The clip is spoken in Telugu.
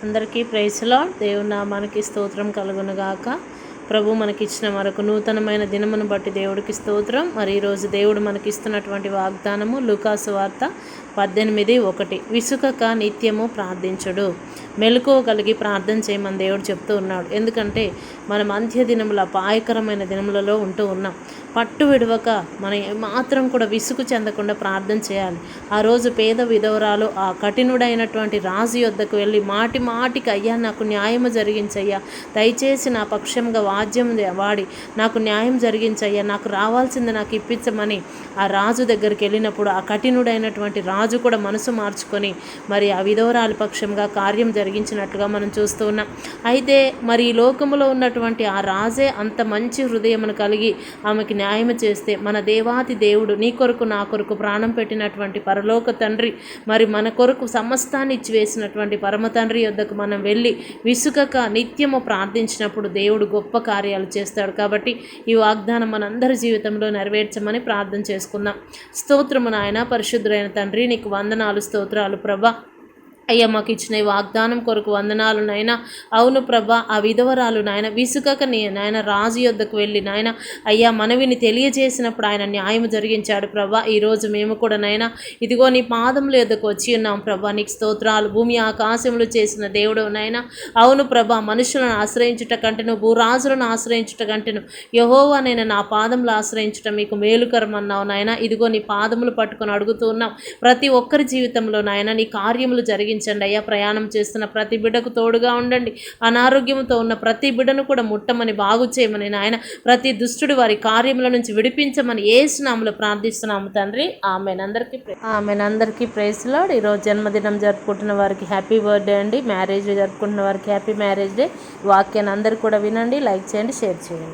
అందరికీ ప్రైజ్ లార్డ్. దేవుని నామానికి స్తోత్రం కలుగునుగాక. ప్రభు మనకిచ్చిన మరొక నూతనమైన దినమును బట్టి దేవుడికి స్తోత్రం. మరి ఈరోజు దేవుడు మనకిస్తున్నటువంటి వాగ్దానము లూకాసు వార్త 18:1. విసుకక నిత్యము ప్రార్థించుడు. మెలకువ కలిగి ప్రార్థన చేయమని దేవుడు చెప్తూ ఉన్నాడు. ఎందుకంటే మనం అంత్య దినముల అపాయకరమైన దినములలో ఉంటూ ఉన్నాం. పట్టు విడవక మనం ఏమాత్రం కూడా విసుగు చెందకుండా ప్రార్థన చేయాలి. ఆ రోజు పేద విధవరాలు ఆ కఠినుడైనటువంటి రాజు యొద్దకు వెళ్ళి మాటి మాటికి, అయ్యా నాకు న్యాయము జరిగించయ్యా, దయచేసి నా పక్షంగా వాద్యం వాడి నాకు న్యాయం జరిగించయ్యా, నాకు రావాల్సింది నాకు ఇప్పించమని ఆ రాజు దగ్గరికి వెళ్ళినప్పుడు ఆ కఠినుడైనటువంటి రాజు కూడా మనసు మార్చుకొని మరి ఆ విధవరాలి పక్షంగా కార్యం జరిగించినట్లుగా మనం చూస్తూ ఉన్నాం. అయితే మరి ఈ లోకములో ఉన్నటువంటి ఆ రాజే అంత మంచి హృదయమును కలిగి ఆమెకి న్యాయం చేస్తే, మన దేవాతి దేవుడు నీ కొరకు నా కొరకు ప్రాణం పెట్టినటువంటి పరలోక తండ్రి, మరి మన కొరకు సమస్తాన్ని ఇచ్చివేసినటువంటి పరమ తండ్రి యొద్దకు మనం వెళ్ళి విసుకక నిత్యము ప్రార్థించినప్పుడు దేవుడు గొప్ప కార్యాలు చేస్తాడు. కాబట్టి ఈ వాగ్దానం మనందరి జీవితంలో నెరవేర్చమని ప్రార్థన చేసుకుందాం. స్తోత్రము నాయన, పరిశుద్ధులైన తండ్రి, నీకు వందనాలు, స్తోత్రాలు ప్రభా. అయ్యా మాకు ఇచ్చిన ఈ వాగ్దానం కొరకు వందనాలు నాయన. అవును ప్రభా, ఆ విధవరాలు నాయన విసుకక నాయన రాజు యొద్దకు వెళ్ళి నాయన అయ్యా మనవిని తెలియజేసినప్పుడు ఆయన న్యాయం జరిగించాడు ప్రభా. ఈరోజు మేము కూడా నాయన ఇదిగో నీ పాదముల యొద్దకు వచ్చి ఉన్నాం ప్రభా. నీకు స్తోత్రాలు. భూమి ఆకాశములు చేసిన దేవుడు నాయన. అవును ప్రభా, మనుషులను ఆశ్రయించుట కంటేను, భూరాజులను ఆశ్రయించుట కంటేను యెహోవా నేను నా పాదములు ఆశ్రయించుట మీకు మేలుకరం అన్నావు నాయన. ఇదిగో నీ పాదములు పట్టుకొని అడుగుతూ ఉన్నాం. ప్రతి ఒక్కరి జీవితంలో నాయన నీ కార్యములు జరిగించండి అయ్యా. ప్రయాణం చేస్తున్న ప్రతి బిడ్డకు తోడుగా ఉండండి. అనారోగ్యంతో ఉన్న ప్రతి బిడ్డను కూడా ముట్టమని, బాగు చేయమని నాయన. ప్రతి దుష్టుడు వారి కార్యముల నుంచి విడిపించమని యేసు నామములో ప్రార్థిస్తున్నాము తండ్రి. ఆమెన్. అందరికీ ప్రైజ్ లార్డ్. ఈరోజు జన్మదినం జరుపుకుంటున్న వారికి హ్యాపీ బర్త్డే అండి. మ్యారేజ్ జరుపుకుంటున్న వారికి హ్యాపీ మ్యారేజ్ డే. వాక్యాన్ని అందరూ కూడా వినండి, లైక్ చేయండి, షేర్ చేయండి.